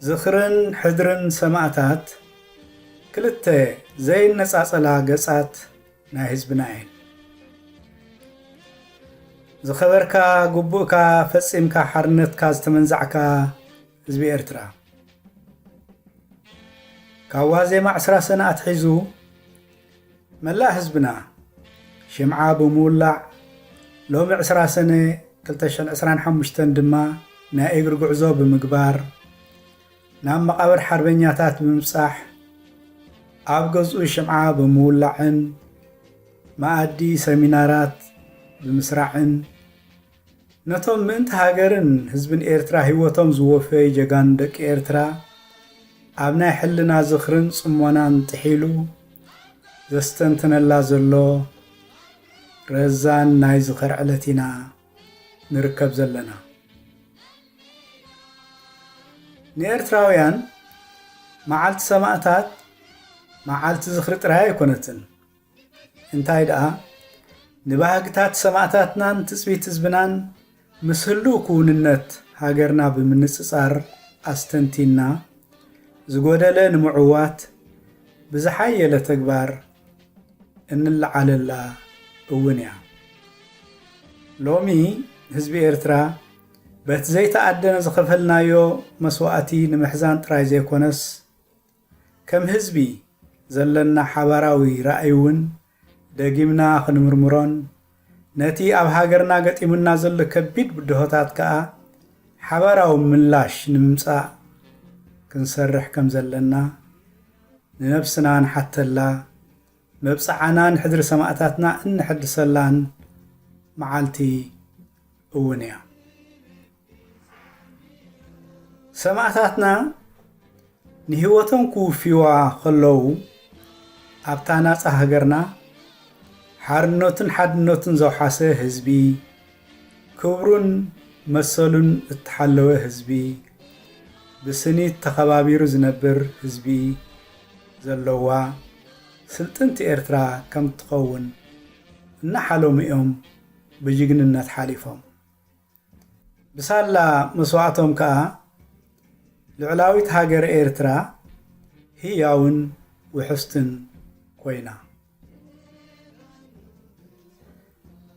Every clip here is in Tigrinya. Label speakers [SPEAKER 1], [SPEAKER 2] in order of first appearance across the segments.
[SPEAKER 1] ዝኽርን ሕድርን ሰማዕታት ክልተ ዘይነጻጸላ ገጻት ናይ ህዝብና እየን። ዝኸበርካ ጉቡእካ ፈጺምካ ሓርነትካ ዝተመንዛዕካ ህዝቢ ኤርትራ ካብ ዋዜማ 10 ሰነ ኣትሒዙ መላእ ህዝብና ሽምዓ ብምውላዕ ሎሚ 20 ሰነ 2025 ድማ ናይ እግሪ ጉዕዞ ብምግባር ናብ መቃብር ሓርበኛታት ብምብጻሕ ኣብ ገዝኡ ሽምዓ ብምውላዕን ማኣዲ ሰሚናራት ብምስራዕን ነቶም ምእንቲ ሃገርን ህዝብን ኤርትራ ህይወቶም ዝወፈይ ጀጋኑ ደቂ ኤርትራ ኣብ ናይ ሕልና ዝኽርን ጽሞናን ጥሒሉ ዘስተንትነላ ዘሎ ረዛን ናይ ዝኽር ዕለት ኢና ንርከብ ዘለና። ንኤርትራውያን መዓልቲ ሰማዕታት መዓልቲ ዝኽሪ ጥራይ ኣይኮነትን። እንታይ ደኣ ንባህግታት ሰማዕታትናን ትጽቢት ህዝብናን ምስ ህልው ክውንነት ሃገርና ብምንጽጻር ኣስተንቲና ዝጎደለ ንምዕዋት ብዝሓየለ ተግባር እንለዓለላ እውን እያ። ሎሚ ህዝቢ ኤርትራ በቲ ዘይተኣደነ ዝኸፈልናዮ መስዋዕቲ ንምሕዛን ጥራይ ዘይኮነስ ከም ህዝቢ ዘለና ሓባራዊ ራእይ እውን ደጊምና ክንምርምሮን ነቲ ኣብ ሃገርና ገጢሙና ዘሎ ከቢድ ብድሆታት ከዓ ሓባራዊ ምላሽ ንምምጻእ ክንሰርሕ ከም ዘለና ንነብስና ንሓተላ መብጻዓናን ሕድሪ ሰማዕታትና እንሕድሰላን መዓልቲ እውን እያ። ሰማዕታትና ንህይወቶም ክውፍይዋ ከለዉ ኣብታ ናጻ ሃገርና ሓርነትን ሓድነትን ዘውሓሰ ህዝቢ ክብሩን መሰሉን እትሓለወ ህዝቢ ብስኒት ተኸባቢሩ ዝነብር ህዝቢ ዘለዋ ስልጥንቲ ኤርትራ ከም ትኸውን እናሓለሙ እዮም ብጅግንነት ሓሊፎም። ብሳላ መስዋዕቶም ከዓ ልዕላዊት ሃገር ኤርትራ ህያውን ውሕስትን ኮይና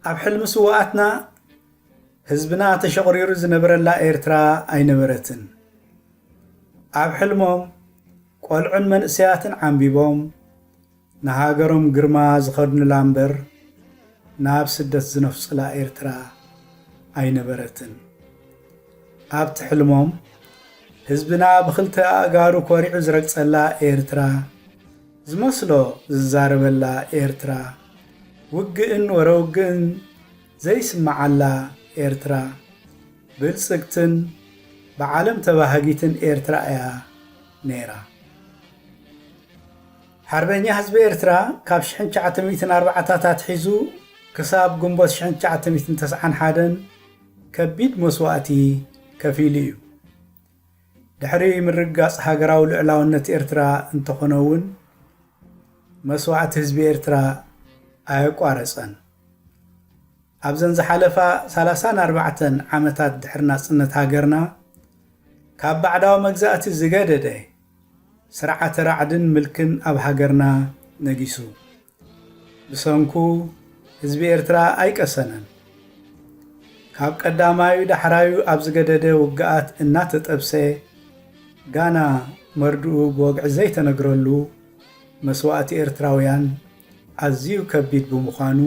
[SPEAKER 1] ኣብ ሕልሚ ስዋኣትና ህዝብና ተሸቕሪሩ ዝነበረላ ኤርትራ ኣይነበረትን። ኣብ ሕልሞም ቆልዑን መንእሰያትን ዓንቢቦም ንሃገሮም ግርማ ዝኸድኑላ እምበር ናብ ስደት ዝነፍጽላ ኤርትራ ኣይነበረትን። ኣብቲ ሕልሞም ህዝብና ብኽልተ ኣእጋሩ ኮሪዑ ዝረግጸላ ኤርትራ ዝመስሎ ዝዛረበላ ኤርትራ ውግእን ወረውግእን ዘይስመዓላ ኤርትራ ብልጽግትን ብዓለም ተባሃጊትን ኤርትራ እያ ነይራ። ሓርበኛ ህዝቢ ኤርትራ ካብ 1904 ሒዙ ክሳብ ግንቦት 1991 ከቢድ መስዋዕቲ ከፊሉ እዩ። ድሕሪ ምርጋጽ ሃገራዊ ልዕላውነት ኤርትራ እንተኾነ እውን መስዋዕቲ ህዝቢ ኤርትራ ኣየቋረጸን። ኣብዘን ዝሓለፋ 34 ዓመታት ድሕሪ ናጽነት ሃገርና ካብ ባዕዳዊ መግዛእቲ ዝገደደ ስርዓተ ራዕድን ምልክን ኣብ ሃገርና ነጊሱ ብሰንኩ ህዝቢ ኤርትራ ኣይቀሰነን። ካብ ቀዳማዩ ዳሕራዩ ኣብ ዝገደደ ውግኣት እናተጠብሰ ጋና መርድኡ ብወግዒ ዘይተነግረሉ መስዋዕቲ ኤርትራውያን ኣዝዩ ከቢድ ብምዃኑ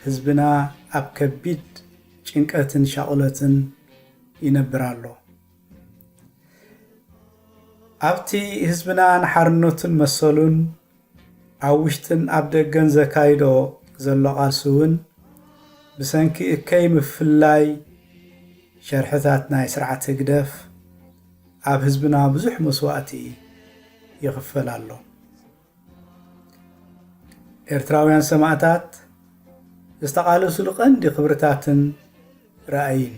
[SPEAKER 1] ህዝብና ኣብ ከቢድ ጭንቀትን ሻቕለትን ይነብር ኣሎ። ኣብቲ ህዝብና ንሓርነቱን መሰሉን ኣብ ውሽጥን ኣብ ደገን ዘካይዶ ዘሎ ቃልሲ እውን ብሰንኪ እከይ ምፍላይ ሸርሕታት ናይ ስርዓት ህግደፍ ኣብ ህዝብና ብዙሕ መስዋዕቲ ይኽፈል ኣሎ። ኤርትራውያን ሰማዕታት ዝተቃለሱሉ ቀንዲ ክብርታትን ራእይን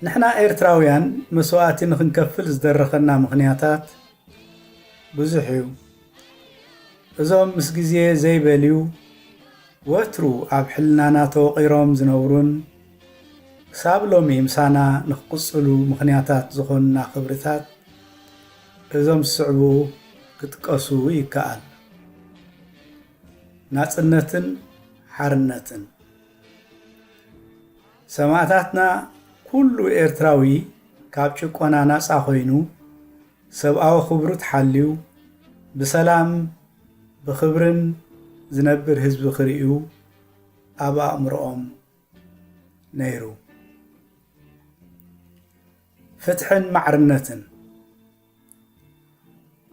[SPEAKER 1] ንሕና ኤርትራውያን መስዋዕቲ ንኽንከፍል ዝደረኸና ምኽንያታት ብዙሕ እዩ። እዞም ምስ ግዜ ዘይበልዩ ወትሩ ኣብ ሕልናና ተወቒሮም ዝነብሩን ክሳብ ሎሚ ምሳና ንኽቕፅሉ ምኽንያታት ዝኾኑና ክብርታት እዞም ዝስዕቡ ክትቀሱ ይከኣል። ናጽነትን ሓርነትን ሰማዕታትና ኩሉ ኤርትራዊ ካብ ጭቆና ናጻ ኮይኑ ሰብኣዊ ክብሩ ተሓልዩ ብሰላም ብኽብርን ዝነብር ህዝቢ ክርእዩ ኣብ ኣእምሮኦም ነይሩ። ፍትሕን ማዕርነትን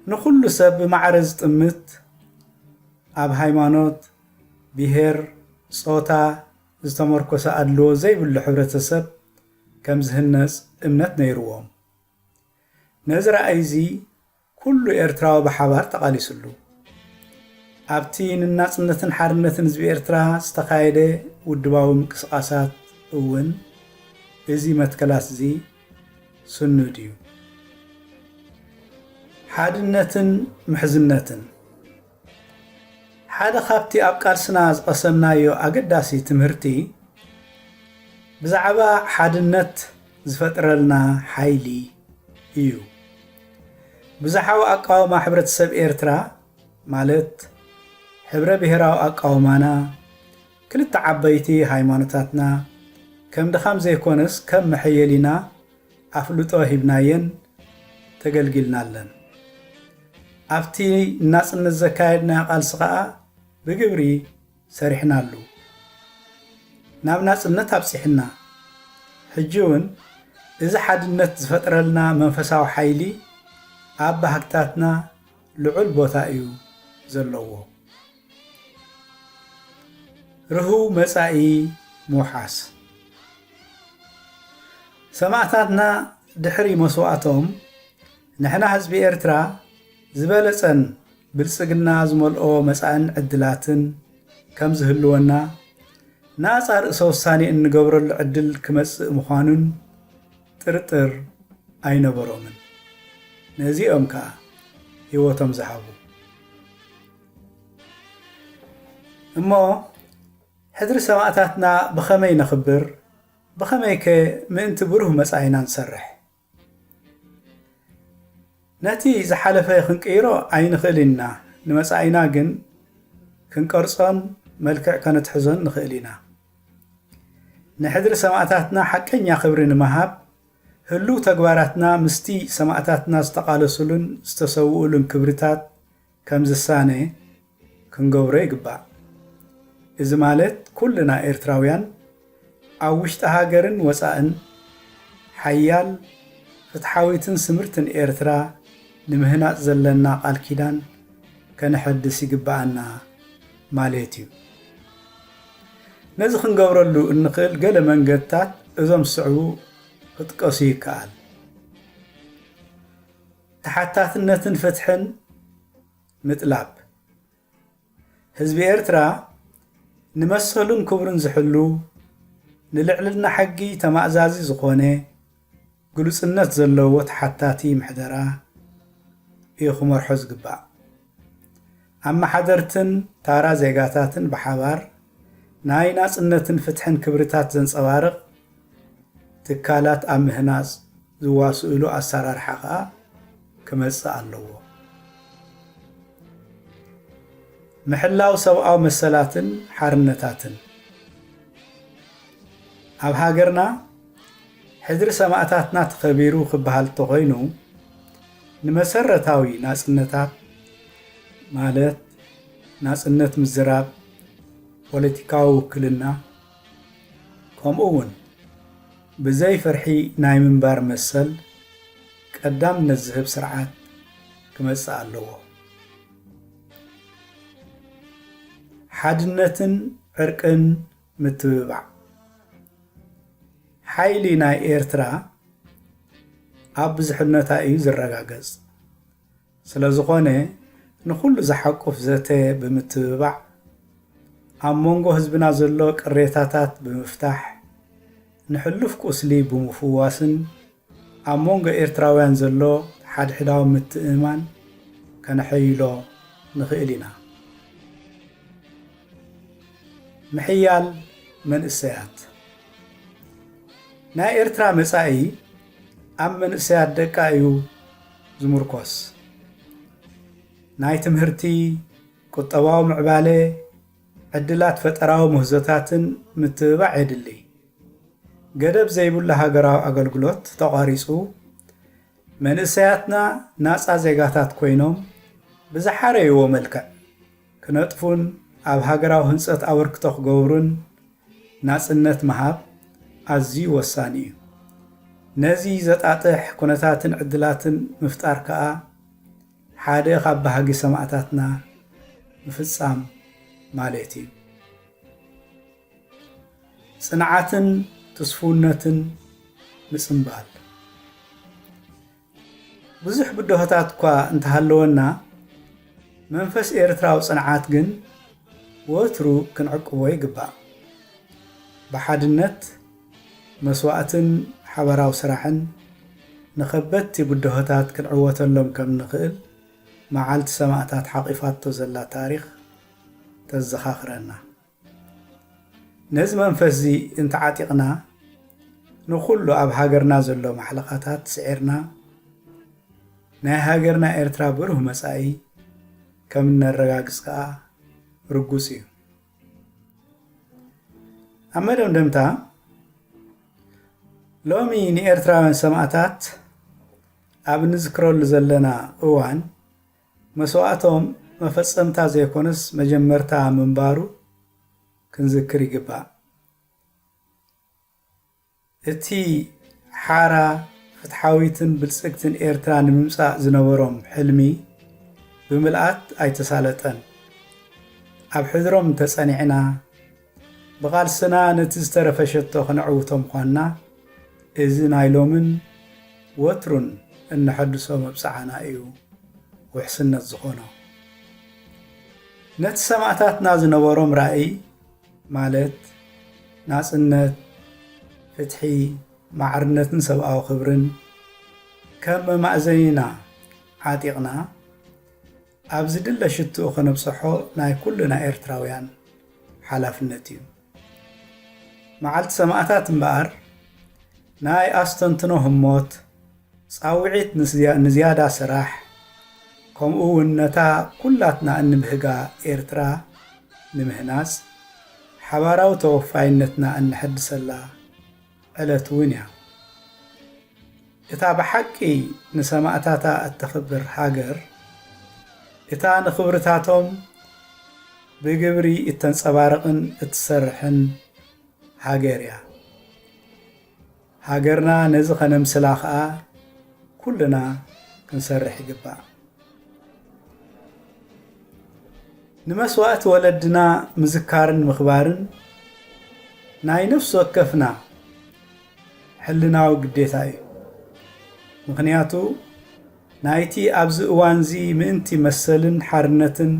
[SPEAKER 1] ንኹሉ ሰብ ብማዕረ ዝጥምት ኣብ ሃይማኖት ብሄር ጾታ ዝተመርኮሰ ኣድልዎ ዘይብሉ ሕብረተሰብ ከም ዝህነጽ እምነት ነይርዎም። ነዚ ራእይ እዚ ኩሉ ኤርትራዊ ብሓባር ተቓሊሱሉ። ኣብቲ ንናጽነትን ሓርነትን ህዝቢ ኤርትራ ዝተኻየደ ውድባዊ ምንቅስቓሳት እውን እዚ መትከላት እዚ ስኑድ እዩ። ሓድነትን ምሕዝነትን ሓደ ካብቲ ኣብ ቃልስና ዝቐሰምናዮ ኣገዳሲ ትምህርቲ ብዛዕባ ሓድነት ዝፈጥረልና ሓይሊ እዩ። ብዙሓዊ ኣቃውማ ሕብረተሰብ ኤርትራ ማለት ሕብረ ብሔራዊ ኣቃውማና ክልተ ዓበይቲ ሃይማኖታትና ከም ድኻም ዘይኮነስ ከም መሐየሊና ኣፍልጦ ሂብናየን ተገልጊልናለን። ኣብቲ ናጽነት ዘካየድናዮ ቃልሲ ከዓ ብግብሪ ሰሪሕናሉ ናብ ናጽነት ኣብፂሕና። ሕጂ እውን እዚ ሓድነት ዝፈጥረልና መንፈሳዊ ሓይሊ ኣብ ባህግታትና ልዑል ቦታ እዩ ዘለዎ። ርህው መጻኢ ምውሓስ ሰማዕታትና ድሕሪ መስዋዕቶም ንሕና ህዝቢ ኤርትራ ዝበለጸን ብልጽግና ዝመልኦ መጻእን ዕድላትን ከም ዝህልወና ናጻ ርእሰ ውሳኔ እንገብረሉ ዕድል ክመጽእ ምዃኑን ጥርጥር ኣይነበሮምን። ነዚኦም ከዓ ህይወቶም ዝሃቡ እሞ ሕድሪ ሰማዕታትና ብኸመይ ነኽብር? ብኸመይ ከ ምእንቲ ብሩህ መጻኢና ንሰርሕ? ነቲ ዝሓለፈ ክንቅይሮ ኣይንኽእል ኢና፣ ንመጻኢና ግን ክንቀርጾን መልክዕ ከነትሕዞን ንኽእል ኢና። ንሕድሪ ሰማዕታትና ሓቀኛ ክብሪ ንምሃብ ህልው ተግባራትና ምስቲ ሰማዕታትና ዝተቓለሱሉን ዝተሰውኡሉን ክብርታት ከም ዝሳነ ክንገብሮ ይግባእ። እዚ ማለት ኩልና ኤርትራውያን ኣብ ውሽጢ ሃገርን ወፃእን ሓያል ፍትሓዊትን ስምርትን ኤርትራ ንምህናጽ ዘለና ቃል ኪዳን ከነሐድስ ይግባአና ማለት እዩ። ነዚ ክንገብረሉ እንኽእል ገለ መንገድታት እዞም ዝስዕቡ ክጥቀሱ ይከኣል። ተሓታትነትን ፍትሕን ምጥላብ ህዝቢ ኤርትራ ንመሰሉን ክብርን ዝሕሉ ንልዕልና ሕጊ ተማእዛዚ ዝኾነ ግሉጽነት ዘለዎ ተሓታቲ ምሕደራ እዩ ክመርሖ ዝግባእ። ኣመሓደርትን ታራ ዜጋታትን ብሓባር ናይ ናጽነትን ፍትሕን ክብርታት ዘንጸባርቕ ትካላት ኣብ ምህናጽ ዝዋስእሉ ኣሰራርሓ ከዓ ክመጽእ ኣለዎ። ምሕላው ሰብኣዊ መሰላትን ሓርነታትን ኣብ ሃገርና ሕድሪ ሰማዕታትና ተኸቢሩ ክበሃል እንተኾይኑ ንመሰረታዊ ናጽነታት ማለት ናጽነት ምዝራብ፣ ፖለቲካዊ ውክልና ከምኡ እውን ብዘይ ፍርሒ ናይ ምንባር መሰል ቀዳምነት ዝህብ ስርዓት ክመጽእ ኣለዎ። ሓድነትን ዕርቅን ምትብባዕ ሓይሊ ናይ ኤርትራ ኣብ ብዙሕነታ እዩ ዝረጋገጽ። ስለ ዝኾነ ንኹሉ ዝሓቁፍ ዘተ ብምትብባዕ ኣብ መንጎ ህዝብና ዘሎ ቅሬታታት ብምፍታሕ ንሕሉፍ ቁስሊ ብምፍዋስን ኣብ መንጎ ኤርትራውያን ዘሎ ሓድሕዳዊ ምትእማን ከነሐይሎ ንኽእል ኢና። ምሕያል መንእሰያት ናይ ኤርትራ መጻኢ ኣብ መንእሰያት ደቃ እዩ ዝምርኮስ። ናይ ትምህርቲ፣ ቁጠባዊ ምዕባለ፣ ዕድላት ፈጠራዊ ምህዞታትን ምትብባዕ የድሊ። ገደብ ዘይብሉ ሃገራዊ ኣገልግሎት ተቋሪጹ መንእሰያትና ናፃ ዜጋታት ኮይኖም ብዝሓረይዎ መልክዕ ክነጥፉን ኣብ ሃገራዊ ህንፀት ኣበርክቶ ክገብሩን ናጽነት መሃብ ኣዝዩ ወሳኒ እዩ። ነዚ ዘጣጥሕ ኩነታትን ዕድላትን ምፍጣር ከዓ ሓደ ካብ ባህጊ ሰማዕታትና ምፍጻም ማለት እዩ። ጽንዓትን ተስፉነትን ምጽምባል ብዙሕ ብድሆታት እኳ እንተሃለወና መንፈስ ኤርትራዊ ጽንዓት ግን ወትሩ ክንዕቅቦ ይግባእ። ብሓድነት መስዋዕትን ሓበራዊ ስራሕን ንኸበድቲ ብድሆታት ክንዕወተሎም ከም ንኽእል መዓልቲ ሰማዕታት ሓቂፋቶ ዘላ ታሪኽ ተዘኻኽረና። ነዚ መንፈስ እዚ እንተዓጢቕና ንኹሉ ኣብ ሃገርና ዘሎ ማሕለኻታት ስዒርና ናይ ሃገርና ኤርትራ ብሩህ መጻኢ ከም ነረጋግጽ ከዓ ርጉጽ እዩ። ኣብ መደምደምታ ሎሚ ንኤርትራውያን ሰማዕታት ኣብ ንዝክረሉ ዘለና እዋን መስዋዕቶም መፈጸምታ ዘይኮነስ መጀመርታ ምንባሩ ክንዝክር ይግባእ። እቲ ሓራ ፍትሓዊትን ብልጽግትን ኤርትራ ንምምጻእ ዝነበሮም ሕልሚ ብምልኣት ኣይተሳለጠን። ኣብ ሕድሮም እንተጸኒዕና ብቓልስና ነቲ ዝተረፈ ሸቶ ክነዕውቶ ምዃንና እዚ ናይ ሎምን ወትሩን እንሐድሶ መብጽዓና እዩ ውሕስነት ዝኾኖ። ነቲ ሰማዕታትና ዝነበሮም ራእይ ማለት ናጽነት፣ ፍትሒ፣ ማዕርነትን ሰብኣዊ ክብርን ከም መማእዘኒና ዓጢቕና ኣብ ዝድለ ሽትኡ ክነብጽሖ ናይ ኩሉና ኤርትራውያን ሓላፍነት እዩ። መዓልቲ ሰማዕታት እምበኣር ናይ ኣስተንትኖ ህሞት፣ ጻውዒት ንዝያዳ ስራሕ ከምኡ እውን ነታ ኩላትና እንብህጋ ኤርትራ ንምህናጽ ሓባራዊ ተወፋይነትና እንሕድሰላ ዕለት እውን እያ። እታ ብሓቂ ንሰማዕታታ እተኽብር ሃገር እታ ንኽብርታቶም ብግብሪ እተንጸባርቕን እትሰርሕን ሃገር እያ። ሃገርና ነዚ ኸነምስላ ከዓ ኩልና ክንሰርሕ ይግባእ። ንመስዋዕቲ ወለድና ምዝካርን ምኽባርን ናይ ነፍሲ ወከፍና ሕልናዊ ግዴታ እዩ። ምኽንያቱ ናይቲ ኣብዚ እዋን እዚ ምእንቲ መሰልን ሓርነትን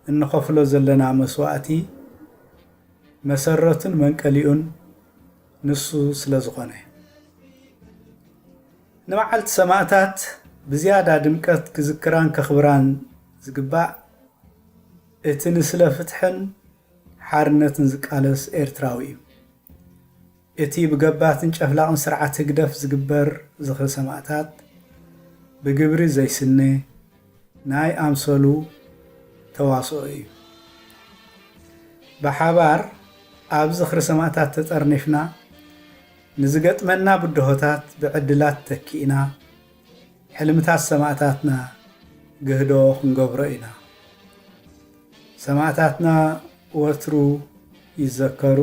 [SPEAKER 1] እንኸፍሎ ዘለና መስዋዕቲ መሰረቱን መንቀሊኡን ንሱ ስለ ዝኾነ ንመዓልቲ ሰማዕታት ብዝያዳ ድምቀት ክዝክራን ከኽብራን ዝግባእ እቲ ንስለ ፍትሕን ሓርነትን ዝቃለስ ኤርትራዊ እዩ። እቲ ብገባትን ጨፍላቕን ስርዓት ህግደፍ ዝግበር ዝኽሪ ሰማዕታት ብግብሪ ዘይስነ ናይ ኣምሰሉ ተዋስኦ እዩ። ብሓባር ኣብ ዝኽሪ ሰማዕታት ተጠርኒፍና ንዝገጥመና ብድሆታት ብዕድላት ተኪእና ሕልምታት ሰማዕታትና ግህዶ ክንገብሮ ኢና። ሰማዕታትና ወትሩ ይዘከሩ።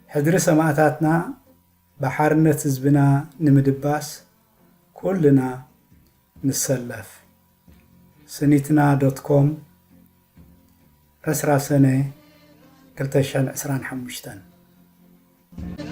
[SPEAKER 1] ሕድሪ ሰማዕታትና ብሓርነት ህዝብና ንምድባስ ኩልና ንሰለፍ። ስኒትና.com 20 ሰነ 2025